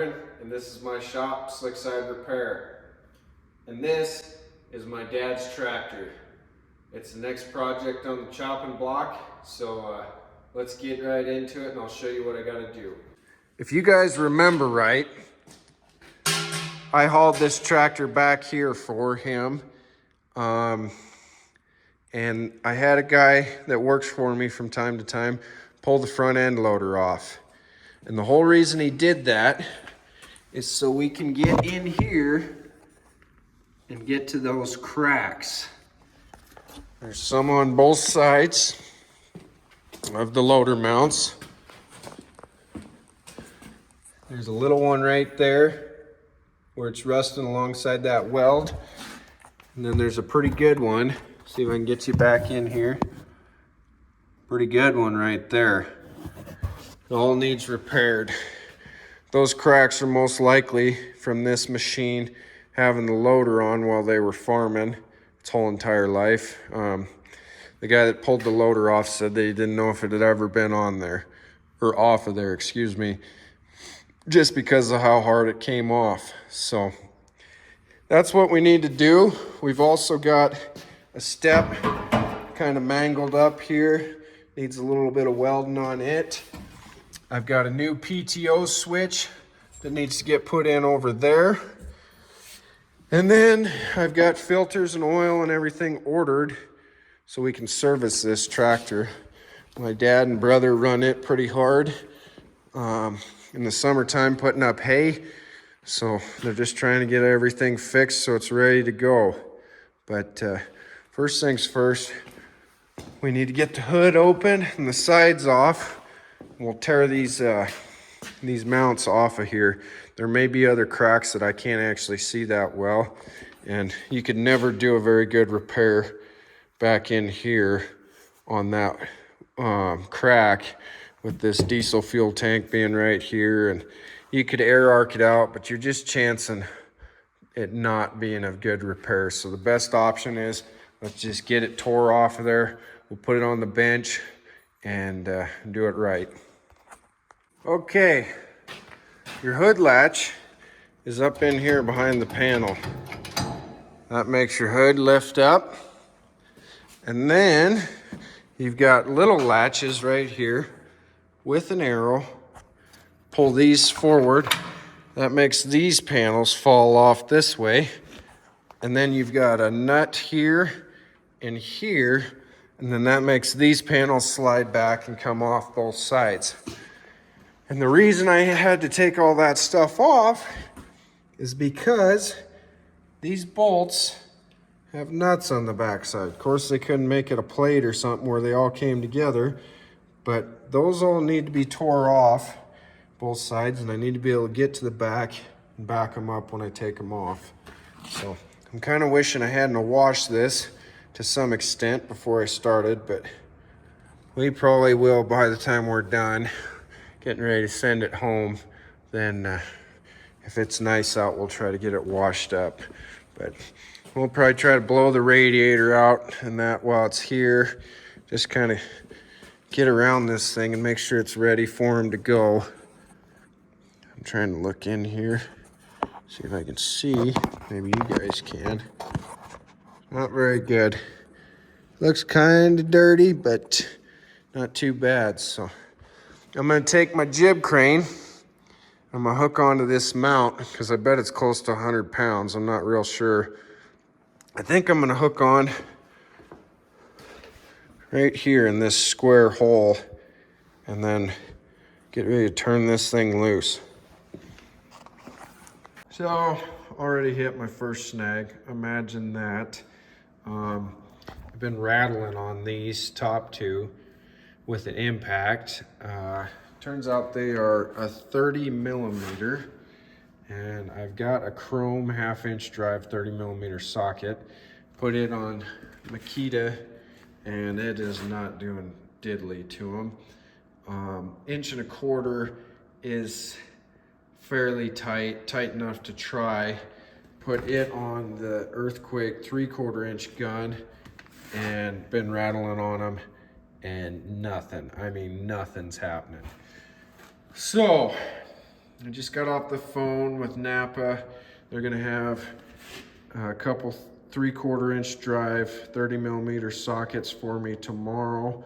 Brennan, and this is my shop, Slickside Repair. And this is my dad's tractor. It's the next project on the chopping block, so let's get right into it and I'll show you what I gotta do. If you guys remember right, I hauled this tractor back here for him. And I had a guy that works for me from time to time pull the front end loader off. And the whole reason he did that is so we can get in here and get to those cracks. There's some on both sides of the loader mounts. There's a little one right there where it's rusting alongside that weld. And then there's a pretty good one. See if I can get you back in here. Pretty good one right there. It all needs repaired. Those cracks are most likely from this machine having the loader on while they were farming its whole entire life. The guy that pulled the loader off said that he didn't know if it had ever been on there, or off of there, excuse me, just because of how hard it came off. So that's what we need to do. We've also got a step kind of mangled up here. Needs a little bit of welding on it. I've got a new PTO switch that needs to get put in over there. And then I've got filters and oil and everything ordered so we can service this tractor. My dad and brother run it pretty hard in the summertime putting up hay. So they're just trying to get everything fixed so it's ready to go. But first things first, we need to get the hood open and the sides off. We'll tear these mounts off of here. There may be other cracks that I can't actually see that well. And you could never do a very good repair back in here on that crack with this diesel fuel tank being right here. And you could air arc it out, but you're just chancing it not being a good repair. So the best option is let's just get it tore off of there. We'll put it on the bench and do it right. Okay, your hood latch is up in here behind the panel. That makes your hood lift up. And then you've got little latches right here with an arrow. Pull these forward. That makes these panels fall off this way. And then you've got a nut here and here. And then that makes these panels slide back and come off both sides. And the reason I had to take all that stuff off is because these bolts have nuts on the backside. Of course, they couldn't make it a plate or something where they all came together, but those all need to be tore off both sides, and I need to be able to get to the back and back them up when I take them off. So I'm kind of wishing I hadn't washed this to some extent before I started, but we probably will by the time we're done getting ready to send it home. Then if it's nice out, we'll try to get it washed up. But we'll probably try to blow the radiator out and that while it's here. Just kind of get around this thing and make sure it's ready for him to go. I'm trying to look in here, see if I can see. Maybe you guys can. Not very good. Looks kind of dirty, but not too bad. So I'm going to take my jib crane. I'm going to hook onto this mount because I bet it's close to 100 pounds. I'm not real sure. I think I'm going to hook on right here in this square hole and then get ready to turn this thing loose. So already hit my first snag. Imagine that. I've been rattling on these top two with an impact. Turns out they are a 30 millimeter, and I've got a chrome 1/2-inch drive 30 millimeter socket. Put it on Makita, and it is not doing diddly to them. 1.25 inch is fairly tight enough to try. Put it on the Earthquake 3/4 inch gun and been rattling on them, and nothing's happening. So I just got off the phone with Napa. They're gonna have a couple 3/4 inch drive 30 millimeter sockets for me tomorrow,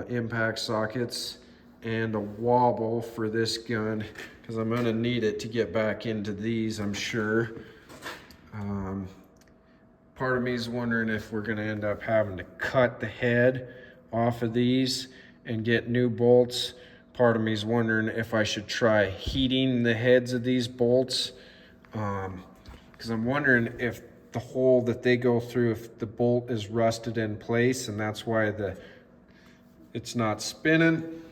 impact sockets, and a wobble for this gun because I'm gonna need it to get back into these, I'm sure. Part of me is wondering if we're gonna end up having to cut the head off of these and get new bolts. Part of me is wondering if I should try heating the heads of these bolts, because I'm wondering if the hole that they go through, if the bolt is rusted in place and that's why it's not spinning.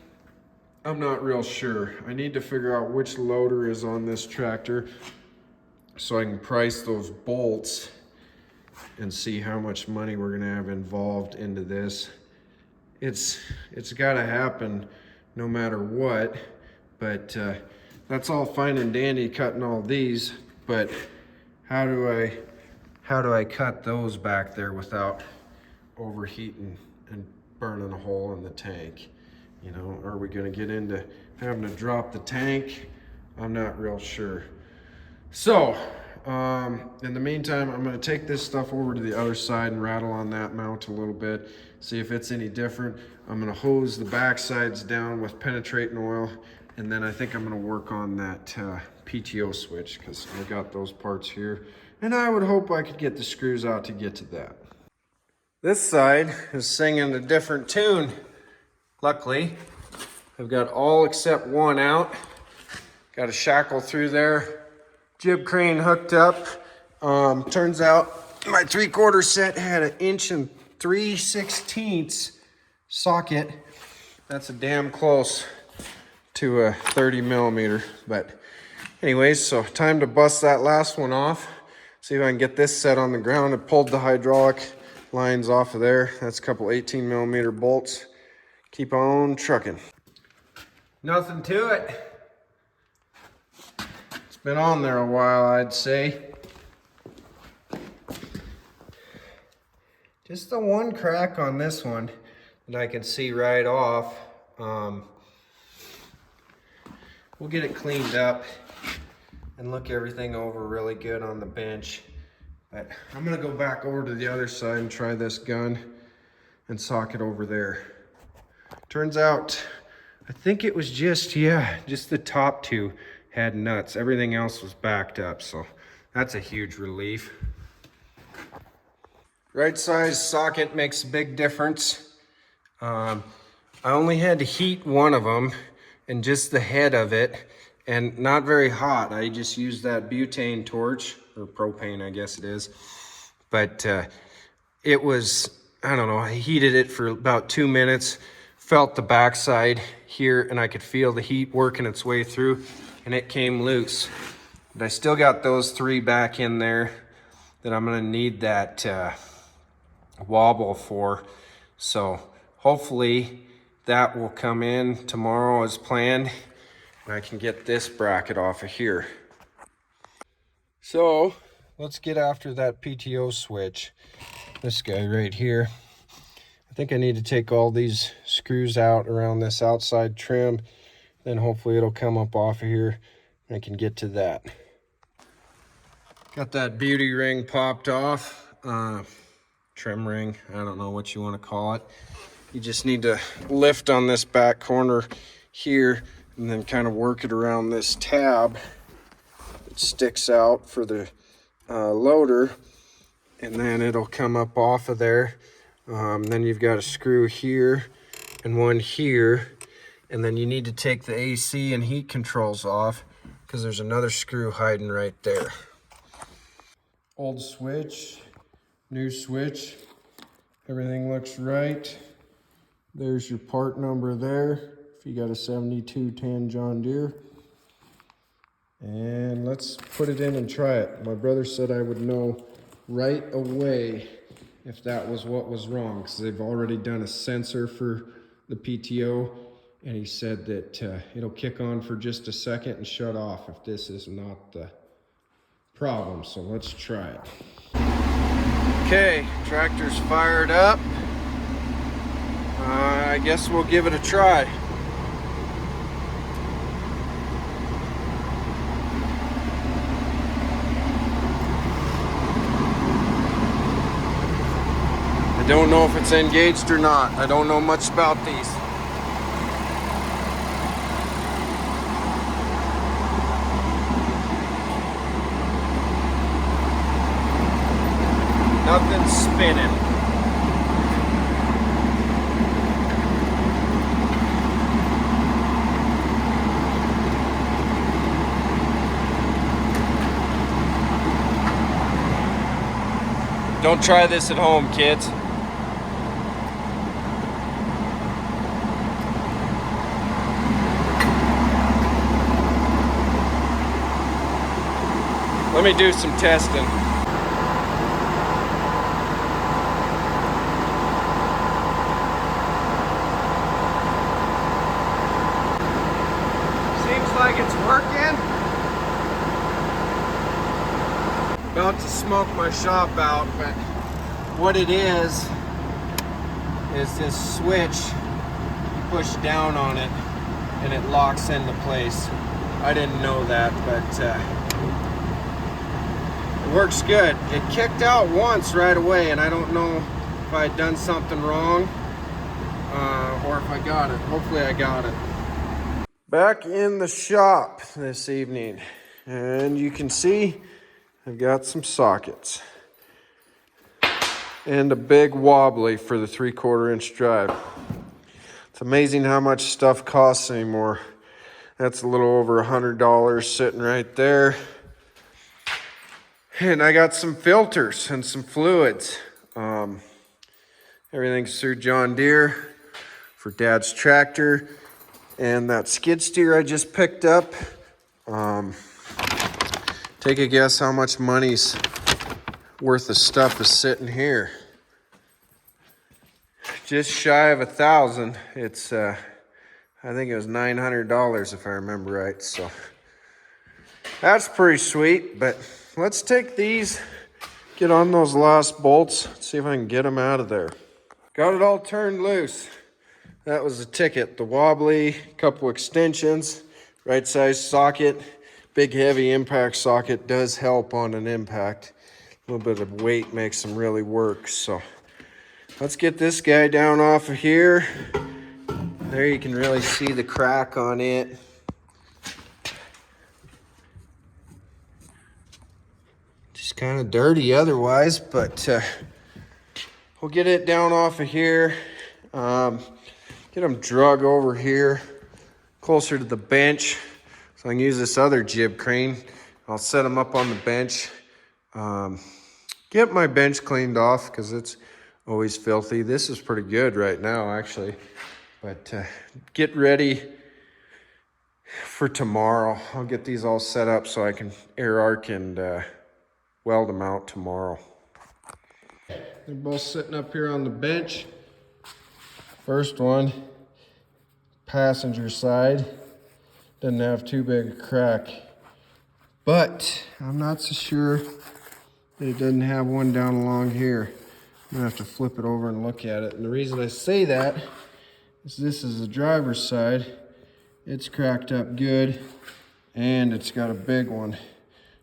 I'm not real sure. I need to figure out which loader is on this tractor so I can price those bolts and see how much money we're gonna have involved into this. It's gotta happen no matter what, but that's all fine and dandy cutting all these, but how do I cut those back there without overheating and burning a hole in the tank? You know, are we gonna get into having to drop the tank? I'm not real sure. So, in the meantime, I'm gonna take this stuff over to the other side and rattle on that mount a little bit, see if it's any different. I'm gonna hose the back sides down with penetrating oil, and then I think I'm gonna work on that PTO switch because I got those parts here, and I would hope I could get the screws out to get to that. This side is singing a different tune. Luckily, I've got all except one out. Got a shackle through there. Jib crane hooked up. Turns out my 3/4 set had an 1 3/16 socket. That's a damn close to a 30 millimeter. But anyways, so time to bust that last one off. See if I can get this set on the ground. I pulled the hydraulic lines off of there. That's a couple 18 millimeter bolts. Keep on trucking. Nothing to it. Been on there a while, I'd say. Just the one crack on this one that I can see right off. We'll get it cleaned up and look everything over really good on the bench. But I'm gonna go back over to the other side and try this gun and socket over there. Turns out, I think it was just the top two had nuts. Everything else was backed up, so that's a huge relief. Right size socket makes a big difference. I only had to heat one of them and just the head of it, and not very hot. I just used that butane torch, or propane I guess it is. But it was, I don't know, I heated it for about 2 minutes, felt the backside here, and I could feel the heat working its way through, and it came loose. But I still got those 3 back in there that I'm gonna need that wobble for. So hopefully that will come in tomorrow as planned, and I can get this bracket off of here. So let's get after that PTO switch. This guy right here. I think I need to take all these screws out around this outside trim. Then hopefully it'll come up off of here and I can get to that. Got that beauty ring popped off. Trim ring, I don't know what you want to call it. You just need to lift on this back corner here and then kind of work it around this tab. It sticks out for the loader, and then it'll come up off of there. Then you've got a screw here and one here. And then you need to take the AC and heat controls off because there's another screw hiding right there. Old switch, new switch, everything looks right. There's your part number there if you got a 7210 John Deere. And let's put it in and try it. My brother said I would know right away if that was what was wrong because they've already done a sensor for the PTO. And he said that it'll kick on for just a second and shut off if this is not the problem. So let's try it. Okay, tractor's fired up. I guess we'll give it a try. I don't know if it's engaged or not. I don't know much about these. Nothing's spinning. Don't try this at home, kids. Let me do some testing. Seems like it's working. About to smoke my shop out, but what it is this switch, push down on it and it locks into place. I didn't know that, but it works good. It kicked out once right away, and I don't know if I had done something wrong or if I got it. Hopefully I got it. Back in the shop this evening, and you can see I've got some sockets and a big wobbly for the 3/4 inch drive. It's amazing how much stuff costs anymore. That's a little over $100 sitting right there. And I got some filters and some fluids. Everything's through John Deere for Dad's tractor. And that skid steer I just picked up. Take a guess how much money's worth of stuff is sitting here. Just shy of $1,000. It's I think it was $900 if I remember right. So that's pretty sweet. But let's take these, get on those last bolts, see if I can get them out of there. Got it all turned loose. That was the ticket. The wobbly, couple extensions, right size socket. Big heavy impact socket does help on an impact. A little bit of weight makes them really work. So let's get this guy down off of here. There you can really see the crack on it. Just kind of dirty otherwise, but we'll get it down off of here. Get them drug over here, closer to the bench. So I can use this other jib crane. I'll set them up on the bench. Get my bench cleaned off because it's always filthy. This is pretty good right now, actually. But get ready for tomorrow. I'll get these all set up so I can air arc and weld them out tomorrow. They're both sitting up here on the bench. First one, passenger side. Doesn't have too big a crack, but I'm not so sure that it doesn't have one down along here. I'm gonna have to flip it over and look at it. And the reason I say that is this is the driver's side. It's cracked up good, and it's got a big one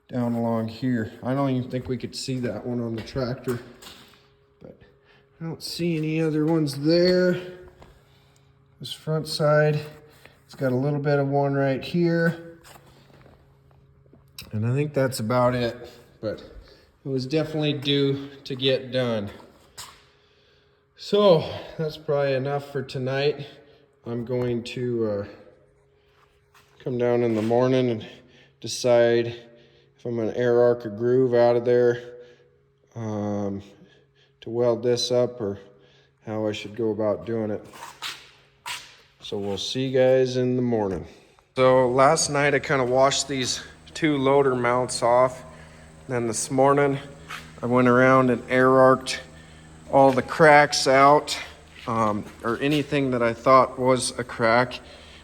down along here. I don't even think we could see that one on the tractor, but I don't see any other ones there. This front side, it's got a little bit of one right here. And I think that's about it, but it was definitely due to get done. So that's probably enough for tonight. I'm going to come down in the morning and decide if I'm gonna air arc a groove out of there to weld this up, or how I should go about doing it. So we'll see you guys in the morning. So last night I kind of washed these two loader mounts off. Then this morning I went around and air arced all the cracks out, or anything that I thought was a crack.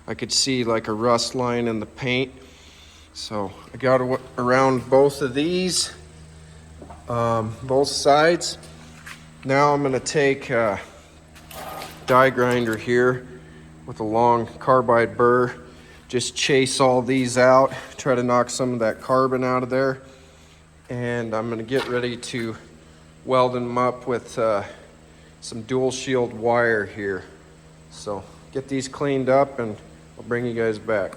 I could see like a rust line in the paint. So I got around both of these, both sides. Now I'm gonna take a die grinder here with a long carbide burr, just chase all these out, try to knock some of that carbon out of there. And I'm gonna get ready to weld them up with some dual shield wire here. So get these cleaned up and I'll bring you guys back.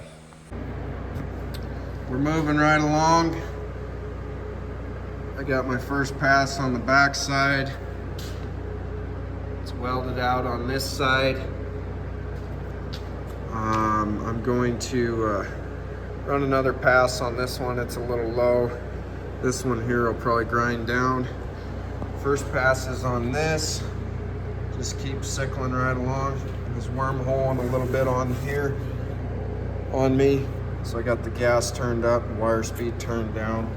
We're moving right along. I got my first pass on the back side. It's welded out on this side. I'm going to run another pass on this one. It's a little low. This one here will probably grind down. First pass is on this. Just keep sickling right along. There's wormhole and a little bit on here on me. So I got the gas turned up and wire speed turned down.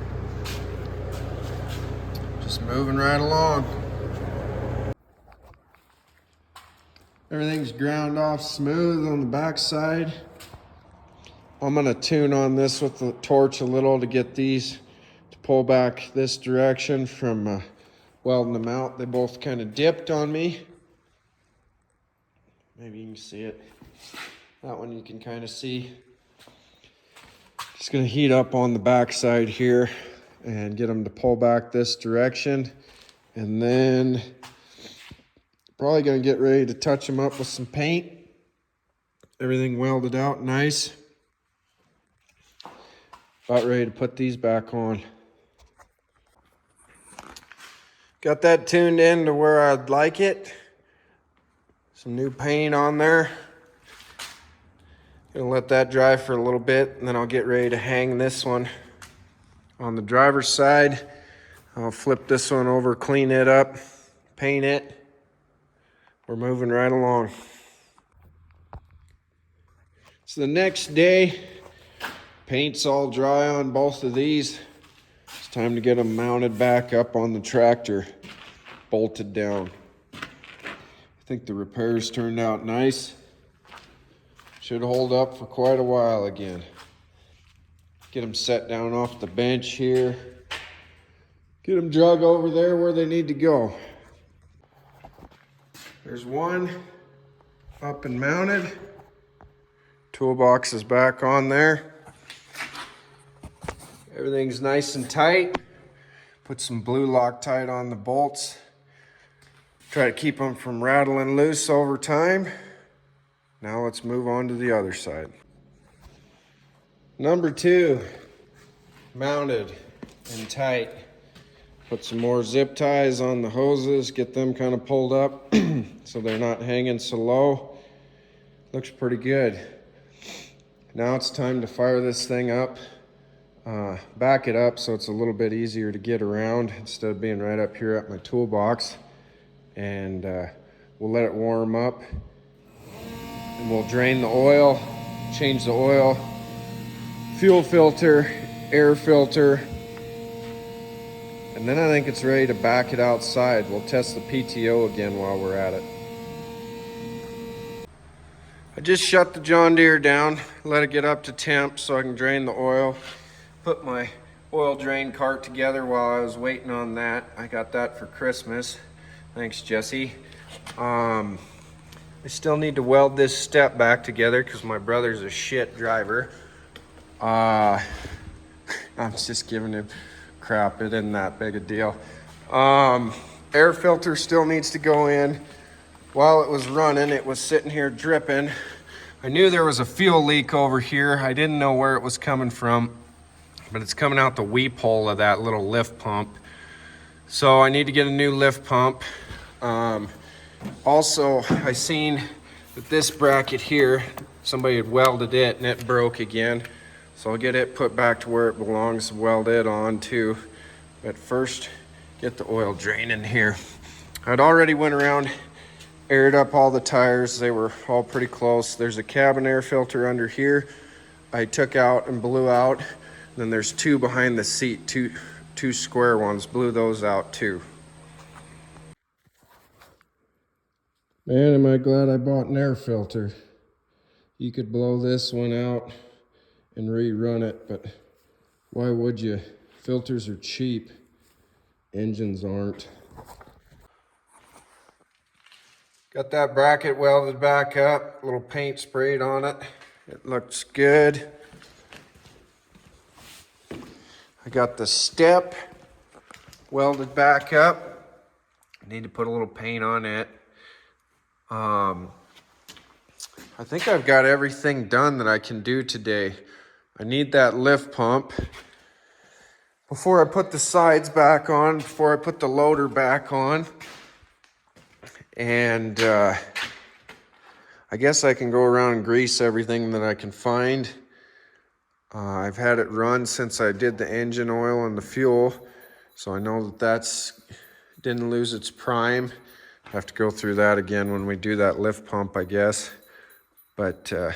Just moving right along. Everything's ground off smooth on the back side. I'm gonna tune on this with the torch a little to get these to pull back this direction from welding them out. They both kind of dipped on me. Maybe you can see it. That one you can kind of see. Just gonna heat up on the back side here and get them to pull back this direction. And then probably gonna get ready to touch them up with some paint. Everything welded out nice. About ready to put these back on. Got that tuned in to where I'd like it. Some new paint on there. Gonna let that dry for a little bit and then I'll get ready to hang this one on the driver's side. I'll flip this one over, clean it up, paint it. We're moving right along. So the next day, paint's all dry on both of these. It's time to get them mounted back up on the tractor, bolted down. I think the repairs turned out nice. Should hold up for quite a while again. Get them set down off the bench here. Get them drug over there where they need to go. There's one up and mounted. Toolbox is back on there. Everything's nice and tight. Put some blue Loctite on the bolts. Try to keep them from rattling loose over time. Now let's move on to the other side. Number 2, mounted and tight. Put some more zip ties on the hoses, get them kind of pulled up so they're not hanging so low. Looks pretty good. Now it's time to fire this thing up. Back it up so it's a little bit easier to get around instead of being right up here at my toolbox. And we'll let it warm up. And we'll drain the oil, change the oil, fuel filter, air filter. And then I think it's ready to back it outside. We'll test the PTO again while we're at it. I just shut the John Deere down, let it get up to temp so I can drain the oil. Put my oil drain cart together while I was waiting on that. I got that for Christmas. Thanks, Jesse. I still need to weld this step back together because my brother's a shit driver. I'm just giving him crap. It isn't that big a deal. Air filter still needs to go in. While it was running, it was sitting here dripping. I knew there was a fuel leak over here. I didn't know where it was coming from, but it's coming out the weep hole of that little lift pump. So I need to get a new lift pump. Also, I seen that this bracket here, somebody had welded it and it broke again. So I'll get it put back to where it belongs, weld it on too. But first, get the oil drain in here. I'd already went around, aired up all the tires. They were all pretty close. There's a cabin air filter under here. I took out and blew out. Then there's 2 behind the seat, two square ones. Blew those out too. Man, am I glad I bought an air filter. You could blow this one out and rerun it, but why would you? Filters are cheap. Engines aren't. Got that bracket welded back up, a little paint sprayed on it. It looks good. I got the step welded back up. I need to put a little paint on it. I think I've got everything done that I can do today. I need that lift pump before I put the sides back on, before I put the loader back on. And I guess I can go around and grease everything that I can find. I've had it run since I did the engine oil and the fuel, so I know that that's didn't lose its prime. I have to go through that again when we do that lift pump, I guess. But I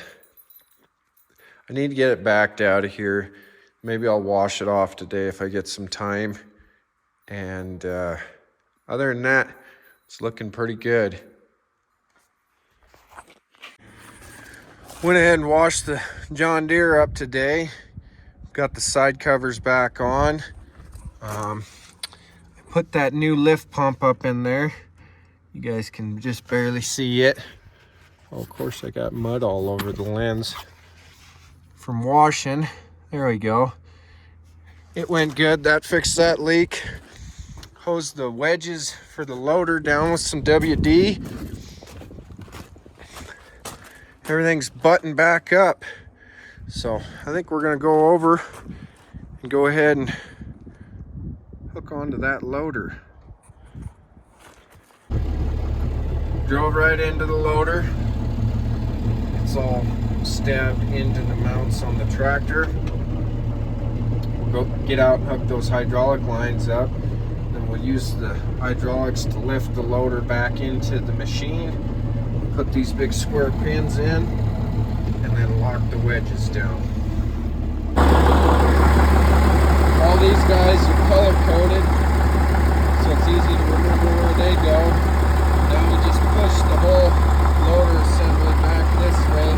need to get it backed out of here. Maybe I'll wash it off today if I get some time. And other than that, it's looking pretty good. Went ahead and washed the John Deere up today. Got the side covers back on. I put that new lift pump up in there. You guys can just barely see it. Oh, of course I got mud all over the lens from washing. There we go. It went good. That fixed that leak. Hosed the wedges for the loader down with some WD. Everything's buttoned back up. So I think we're gonna go over and go ahead and hook onto that loader. Drove right into the loader. It's all stabbed into the mounts on the tractor. We'll go get out and hook those hydraulic lines up. Then we'll use the hydraulics to lift the loader back into the machine. Put these big square pins in and then lock the wedges down. All these guys are color coded, so it's easy to remember where they go. Now we just push the whole loader assembly back this way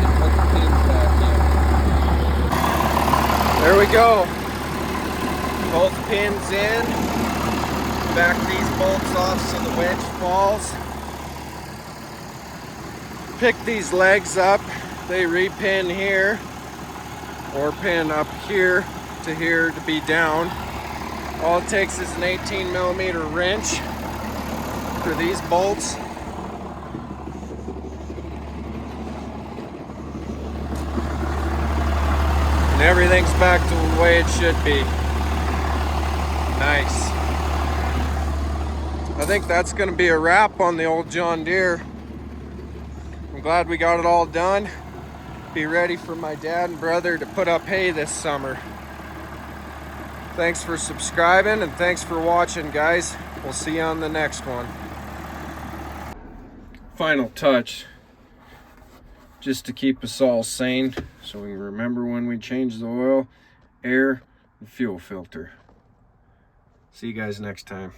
and put the pins back in. There we go. Both pins in. Back these bolts off so the wedge falls. Pick these legs up. They repin here or pin up here to be down. All it takes is an 18mm wrench for these bolts. And everything's back to the way it should be. Nice. I think that's going to be a wrap on the old John Deere. I'm glad we got it all done. Be ready for my dad and brother to put up hay this summer. Thanks for subscribing and thanks for watching, guys. We'll see you on the next one. Final touch, just to keep us all sane, so we remember when we change the oil, air, and fuel filter. See you guys next time.